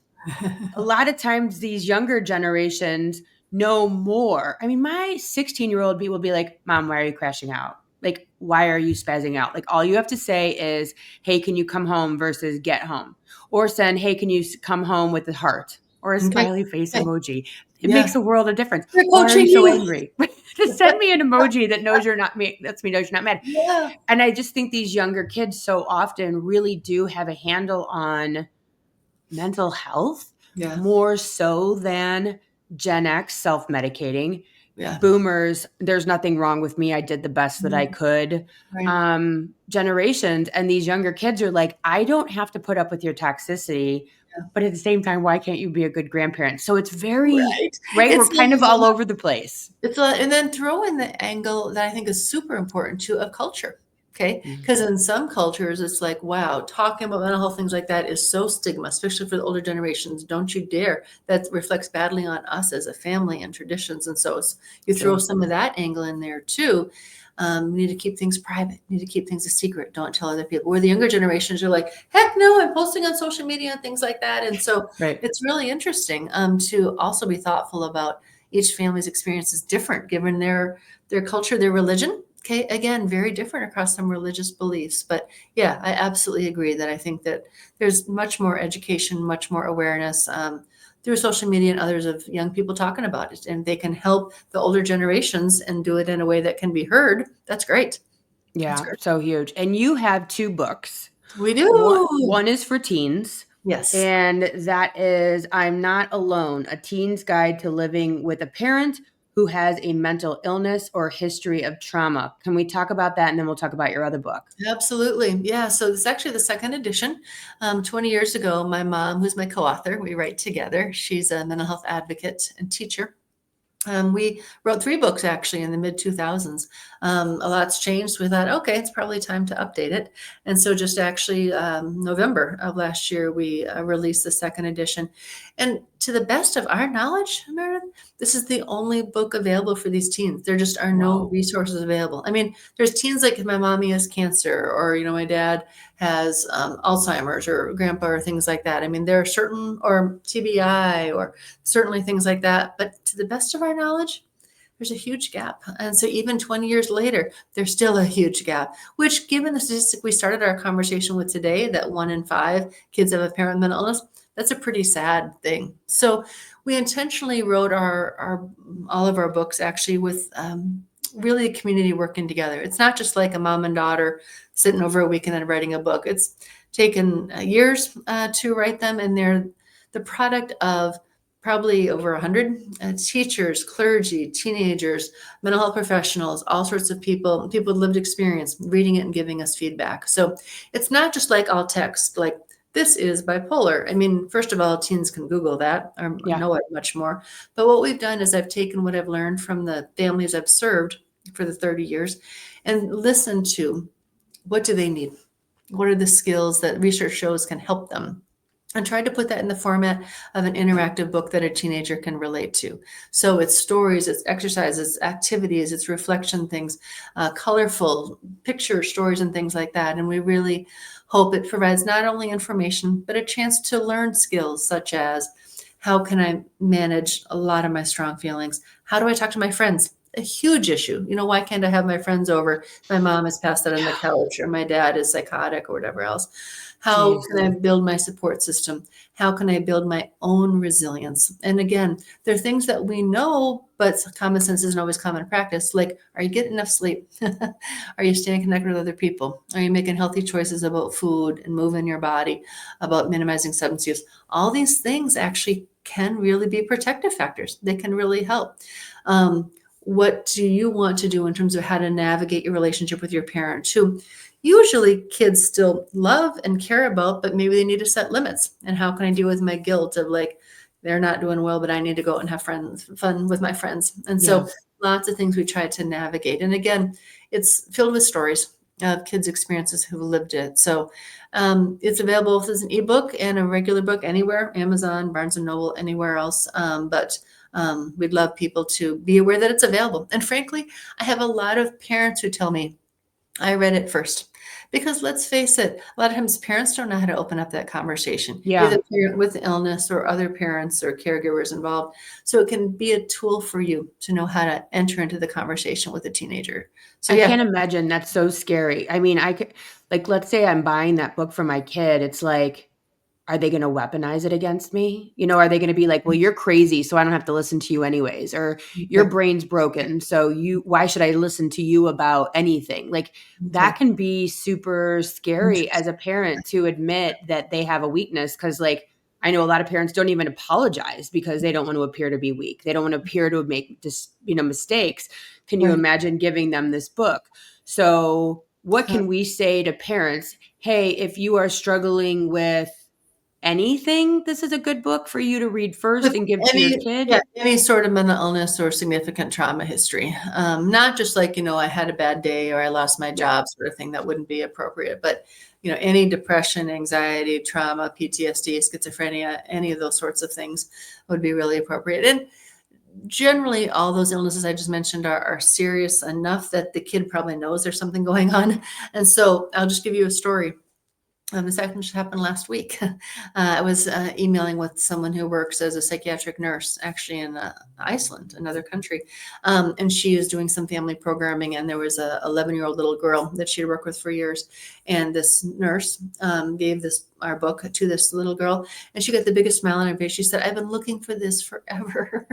a lot of times these younger generations know more. I mean, my 16-year-old will be like, Mom, why are you crashing out? Like, why are you spazzing out? Like, all you have to say is, hey, can you come home versus get home? Or send, hey, can you come home with a heart or a Okay. smiley face Okay. emoji? It Yeah. makes a world of difference. They're Why are you coaching so you. angry? Just send me an emoji that knows you're not me. Lets me know you're not mad. Yeah. And I just think these younger kids so often really do have a handle on mental health Yeah. more so than Gen X self-medicating. Yeah. Boomers, there's nothing wrong with me. I did the best that I Mhm. could. Right. Generations and these younger kids are like, I don't have to put up with your toxicity, Yeah. but at the same time, why can't you be a good grandparent? So it's very, Right. right? We're It's kind of all over the place. and then throw in the angle that I think is super important too of culture. Okay. Mhm. Because in some cultures, it's like, wow, talking about mental health, things like that is so stigma, especially for the older generations. Don't you dare. That reflects badly on us as a family and traditions. And so you throw True. some of that angle in there too. You need to keep things private, you need to keep things a secret. Don't tell other people. Where the younger generations are like, heck no, I'm posting on social media and things like that. And so Right. it's really interesting to also be thoughtful about each family's experience is different given their culture, their religion. Okay, again, very different across some religious beliefs. But yeah, I absolutely agree that I think that there's much more education, much more awareness through social media and others of young people talking about it, and they can help the older generations and do it in a way that can be heard. That's great. That's Yeah. great. So huge. And you have two books. We One do. one is for teens, Yes. and that is I'm Not Alone, a teen's guide to living with a parent who has a mental illness or history of trauma. Can we talk about that and then we'll talk about your other book? Absolutely. Yeah. So it's actually the second edition. 20 years ago, my mom, who's my co author, we write together. She's a mental health advocate and teacher. We wrote 3 books actually in the mid 2000s. A lot's changed. We thought, okay, it's probably time to update it. And so just actually November of last year, we released the second edition. And to the best of our knowledge, Meredith, this is the only book available for these teens. There just are no Wow. resources available. I mean, there's teens like my mommy has cancer, or, my dad has Alzheimer's, or grandpa, or things like that. I mean, there are certain, or TBI, or certainly things like that. But to the best of our knowledge, there's a huge gap. And so even 20 years later, there's still a huge gap, which, given the statistic we started our conversation with today, that 1 in 5 kids have a parent with mental illness, that's a pretty sad thing. So we intentionally wrote our all of our books actually with really a community working together. It's not just like a mom and daughter sitting over a weekend and writing a book. It's taken years to write them, and they're the product of probably over 100 teachers, clergy, teenagers, mental health professionals, all sorts of people with lived experience, reading it and giving us feedback. So it's not just like all text, like this is bipolar. I mean, first of all, teens can Google that or Yeah. know it much more. But what we've done is I've taken what I've learned from the families I've served for the 30 years and listened to what do they need? What are the skills that research shows can help them? And tried to put that in the format of an interactive book that a teenager can relate to. So it's stories, it's exercises, activities, it's reflection things, colorful picture stories and things like that. And we really hope it provides not only information, but a chance to learn skills such as how can I manage a lot of my strong feelings? How do I talk to my friends? A huge issue. Why can't I have my friends over? My mom has passed out on the couch, or my dad is psychotic, or whatever else. How Jeez. can I build my support system? How can I build my own resilience? And again, there are things that we know, but common sense isn't always common practice. Like, are you getting enough sleep? Are you staying connected with other people? Are you making healthy choices about food and moving your body, about minimizing substance use? All these things actually can really be protective factors. They can really help. What do you want to do in terms of how to navigate your relationship with your parent, who usually kids still love and care about, but maybe they need to set limits? And how can I deal with my guilt of, like, they're not doing well, but I need to go out and have fun with my friends? And Yeah. so lots of things we try to navigate. And again, it's filled with stories of kids' experiences who lived it. So it's available as an ebook and a regular book anywhere, Amazon, Barnes and Noble, anywhere else. But we'd love people to be aware that it's available. And frankly, I have a lot of parents who tell me, I read it first. Because let's face it, a lot of times parents don't know how to open up that conversation with Yeah. a parent with illness, or other parents or caregivers involved. So it can be a tool for you to know how to enter into the conversation with a teenager. So I yeah, can't imagine. That's so scary. I mean, I could, like, let's say I'm buying that book for my kid. It's like, are they going to weaponize it against me? Are they going to be like, well, you're crazy, so I don't have to listen to you anyways, or your okay, brain's broken, so why should I listen to you about anything? Like, that okay, can be super scary as a interesting. parent to admit that they have a weakness. Cause, like, I know a lot of parents don't even apologize because they don't want to appear to be weak. They don't want to appear to make just, mistakes. Can you Right. imagine giving them this book? So what Uh, can we say to parents? Hey, if you are struggling with anything, this is a good book for you to read first With and give to your kid. any sort of mental illness or significant trauma history. Not just like, I had a bad day or I lost my Yeah. job sort of thing, that wouldn't be appropriate. But, any depression, anxiety, trauma, PTSD, schizophrenia, any of those sorts of things would be really appropriate. And generally, all those illnesses I just mentioned are serious enough that the kid probably knows there's something going on. And so I'll just give you a story. This actually just happened last week. I was emailing with someone who works as a psychiatric nurse, actually in Iceland, another country, and she is doing some family programming. And there was a 11-year-old little girl that she had worked with for years, and this nurse gave our book to this little girl, and she got the biggest smile on her face. She said, "I've been looking for this forever,"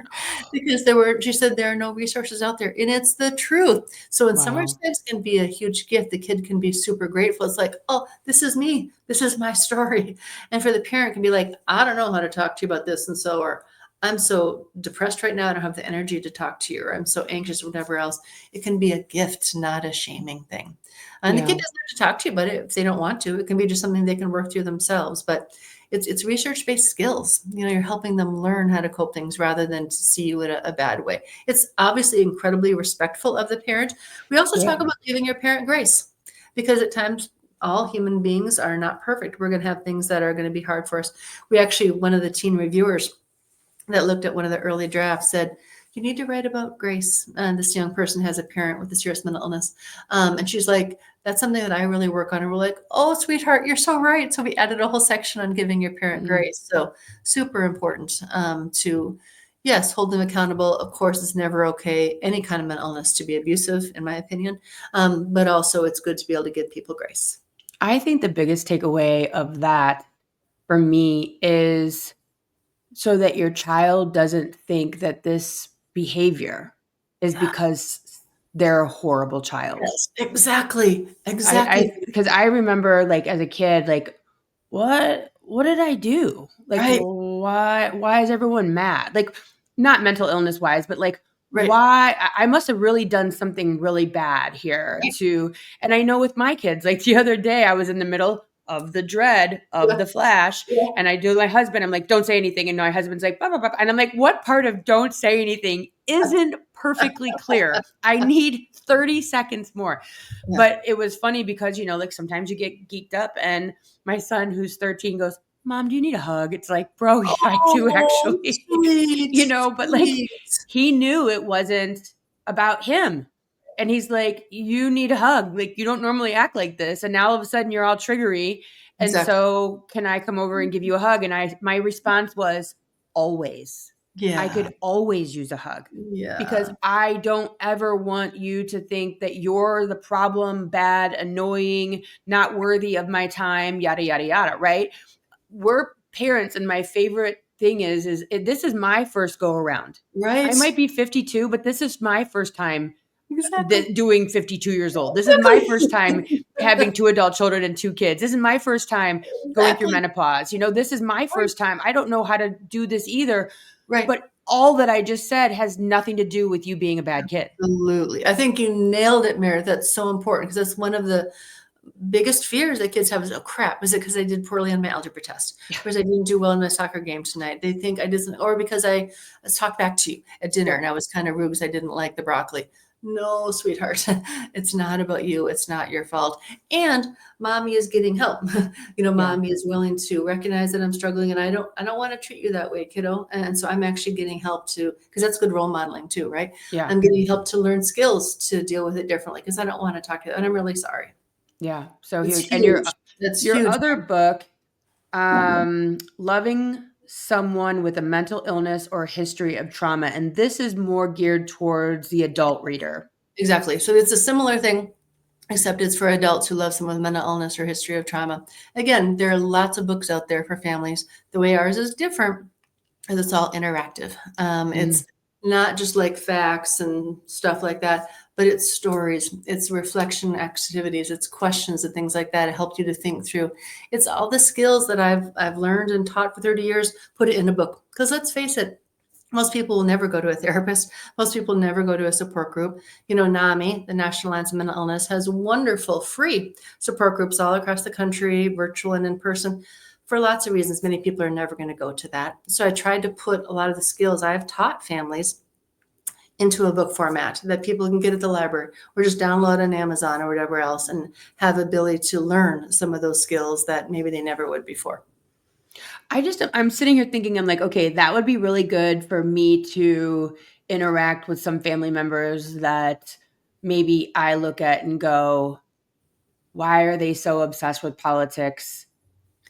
because she said there are no resources out there, and it's the truth. So in some Wow. respects, can be a huge gift. The kid can be super grateful. It's like, oh, this is me. This is my story. And for the parent, can be like, I don't know how to talk to you about this, and so, or I'm so depressed right now, I don't have the energy to talk to you, or I'm so anxious, or whatever else. It can be a gift, not a shaming thing. And the kid Yeah. doesn't have to talk to you about it if they don't want to. It can be just something they can work through themselves. But it's research-based skills. You're helping them learn how to cope things rather than to see you in a bad way. It's obviously incredibly respectful of the parent. We also talk Yeah. about giving your parent grace because at times all human beings are not perfect. We're going to have things that are going to be hard for us. We actually, one of the teen reviewers that looked at one of the early drafts said, you need to write about grace. And this young person has a parent with a serious mental illness. And she's like, that's something that I really work on. And we're like, oh, sweetheart, you're so right. So we added a whole section on giving your parent Mm. grace. So super important to, yes, hold them accountable. Of course, it's never okay, any kind of mental illness, to be abusive, in my opinion. But also it's good to be able to give people grace. I think the biggest takeaway of that for me is so that your child doesn't think that this behavior is Yeah. because they're a horrible child. Yes, exactly. I Exactly. because I remember, like, as a kid, like, what did I do? Like, Right. why is everyone mad? Like, not mental illness wise, but like, Right. why I must have really done something really bad here Right. to and I know with my kids, like the other day I was in the middle of the dread of Yeah. the flash Yeah. and I do my husband, I'm like, don't say anything. And my husband's like, blah, blah, blah. And I'm like, what part of don't say anything isn't perfectly clear? I need 30 seconds more. Yeah. But it was funny because, like sometimes you get geeked up and my son who's 13 goes, Mom, do you need a hug? It's like, bro, yeah, I do Oh, actually, sweet, but like sweet. he knew it wasn't about him. And he's like, you need a hug. Like you don't normally act like this. And now all of a sudden you're all triggery. And Exactly. so can I come over and give you a hug? And my response was always. I Yeah. could always use a hug because Yeah. I don't ever want you to think that you're the problem, bad, annoying, not worthy of my time, yada, yada, yada, right? We're parents, and my favorite thing this is my first go around. I Right. might be 52, but this is my first time Exactly. doing 52 years old. This is my first time Exactly. having two adult children and two kids. This is my first time going through Exactly. menopause. This is my Right. first time. I don't know how to do this either. Right. But all that I just said has nothing to do with you being a bad kid. Absolutely. I think you nailed it, Meredith. That's so important because that's one of the biggest fears that kids have is, oh crap, is it because I did poorly on my algebra test? Yeah. Or is I didn't do well in my soccer game tonight? They think I didn't, or because I talked back to you at dinner Yeah. and I was kind of rude because I didn't like the broccoli. No, sweetheart, it's not about you. It's not your fault. And mommy is getting help. Yeah. Mommy is willing to recognize that I'm struggling and I don't want to treat you that way, kiddo. And so I'm actually getting help to, because that's good role modeling too, right? Yeah. I'm getting help to learn skills to deal with it differently because I don't want to talk to you. And I'm really sorry. Yeah. So It's huge. And huge. That's your huge. other book, Loving Someone with a Mental Illness or History of Trauma. And this is more geared towards the adult reader. Exactly. So it's a similar thing, except it's for adults who love someone with mental illness or history of trauma. Again, there are lots of books out there for families. The way ours is different is it's all interactive. Mm. It's not just like facts and stuff like that, but it's stories, it's reflection activities, it's questions and things like that. It helps you to think through. It's all the skills that I've learned and taught for 30 years, put it in a book. Because let's face it, most people will never go to a therapist. Most people never go to a support group. NAMI, the National Alliance of Mental Illness, has wonderful free support groups all across the country, virtual and in person. For lots of reasons, many people are never going to go to that. So I tried to put a lot of the skills I've taught families into a book format that people can get at the library or just download on Amazon or whatever else and have ability to learn some of those skills that maybe they never would before. I'm sitting here thinking, I'm like, okay, that would be really good for me to interact with some family members that maybe I look at and go, why are they so obsessed with politics?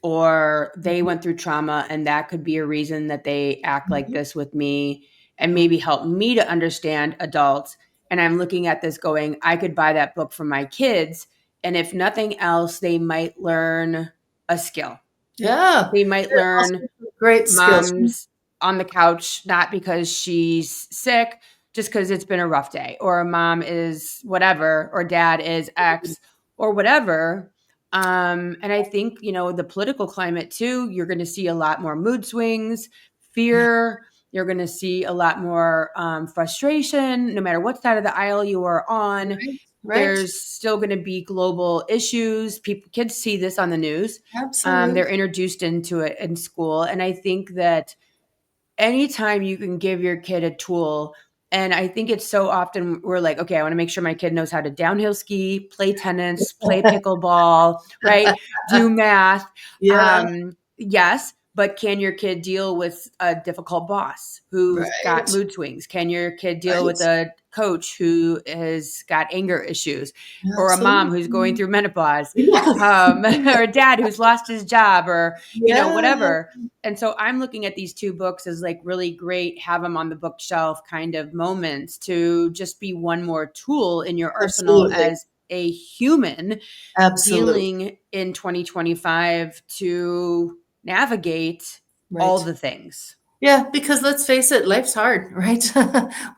Or they Mhm. went through trauma and that could be a reason that they act like Mhm. this with me and Mhm. maybe help me to understand adults. And I'm looking at this going, I could buy that book for my kids. And if nothing else, they might learn a skill. Yeah, They might there are also learn some great skills. mom's on the couch, not because she's sick, just because it's been a rough day, or a mom is whatever, or dad is X, or whatever. And I think, the political climate too, you're going to see a lot more mood swings, Yeah, fear. You're going to see a lot more frustration, no matter what side of the aisle you are on. right, Right. There's still going to be global issues. Kids see this on the news. Absolutely. They're introduced into it in school. And I think that anytime you can give your kid a tool, and I think it's so often we're like, okay, I want to make sure my kid knows how to downhill ski, play tennis, play pickleball, right? Do math. Yeah. Yes, but can your kid deal with a difficult boss who's got Right. mood swings? Can your kid deal Right. with a coach who has got anger issues, or a mom who's going Absolutely. through menopause, Yes. or a dad who's lost his job, or Yeah. whatever. And so I'm looking at these two books as like really great, have them on the bookshelf kind of moments to just be one more tool in your arsenal Absolutely. as a human Absolutely. dealing in 2025 to navigate all Right. the things. Yeah, because let's face it, life's hard, right?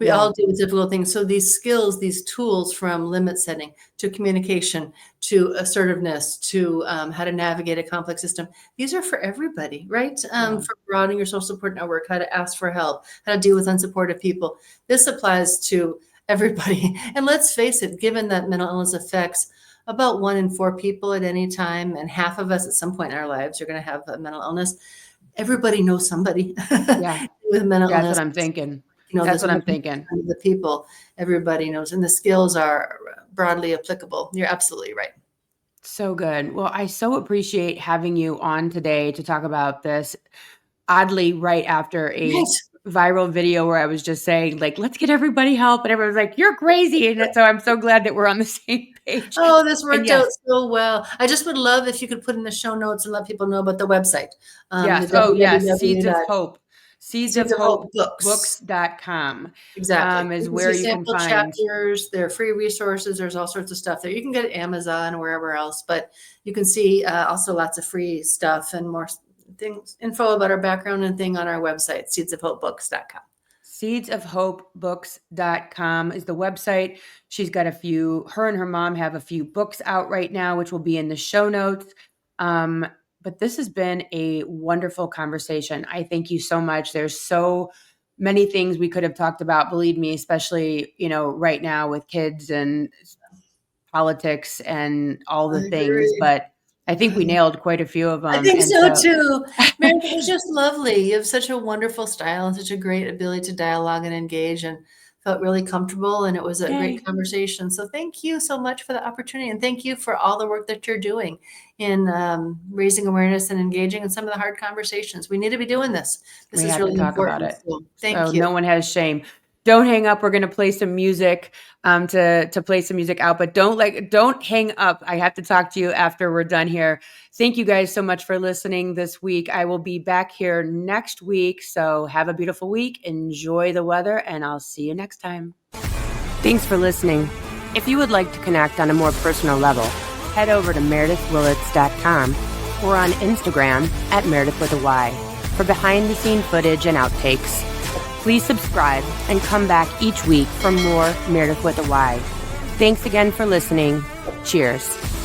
We Yeah. all deal with difficult things. So these skills, these tools from limit setting to communication to assertiveness to how to navigate a complex system, these are for everybody, right? Yeah. For broadening your social support network, how to ask for help, how to deal with unsupportive people. This applies to everybody. And let's face it, given that mental illness affects about 1 in 4 people at any time, and half of us at some point in our lives are going to have a mental illness. Everybody knows somebody Yeah. with mental Yeah. That's what illness. I'm thinking. This That's what I'm 1% thinking. of the people, everybody knows, and the skills are broadly applicable. You're absolutely right. So good. Well, I so appreciate having you on today to talk about this. Oddly, right after a Right. viral video where I was just saying, like, let's get everybody help. And everyone's like, you're crazy. And so I'm so glad that we're on the same page. Oh, this And worked out yes, so well. I just would love if you could put in the show notes and let people know about the website, the yes. Oh, yes. Seeds www. of Hope. Seeds of Seeds of Hope Hope books. books.com Exactly. is You can where see you can sample find. chapters, there are free resources, there's all sorts of stuff there. You can get at Amazon, wherever else, but you can see also lots of free stuff and more things, info about our background and thing on our website, seedsofhopebooks.com. Seedsofhopebooks.com is the website. She's got her and her mom have a few books out right now, which will be in the show notes. But this has been a wonderful conversation. I thank you so much. There's so many things we could have talked about, believe me, especially, right now with kids and politics and all I the things. agree. But I think we nailed quite a few of I them. think And so so too. Meredith, it was just lovely. You have such a wonderful style and such a great ability to dialogue and engage, and felt really comfortable, and it was a great yay. conversation. So thank you so much for the opportunity, and thank you for all the work that you're doing in raising awareness and engaging in some of the hard conversations. We need to be doing this. This We is have to really talk about important. it. So So thank you. no one has shame. Don't hang up. We're gonna play some music to play some music out, but don't hang up. I have to talk to you after we're done here. Thank you guys so much for listening this week. I will be back here next week. So have a beautiful week. Enjoy the weather, and I'll see you next time. Thanks for listening. If you would like to connect on a more personal level, head over to meredithwillits.com or on Instagram at Meredith with a Y for behind-the-scene footage and outtakes. Please subscribe and come back each week for more Meredith with a Y. Thanks again for listening. Cheers.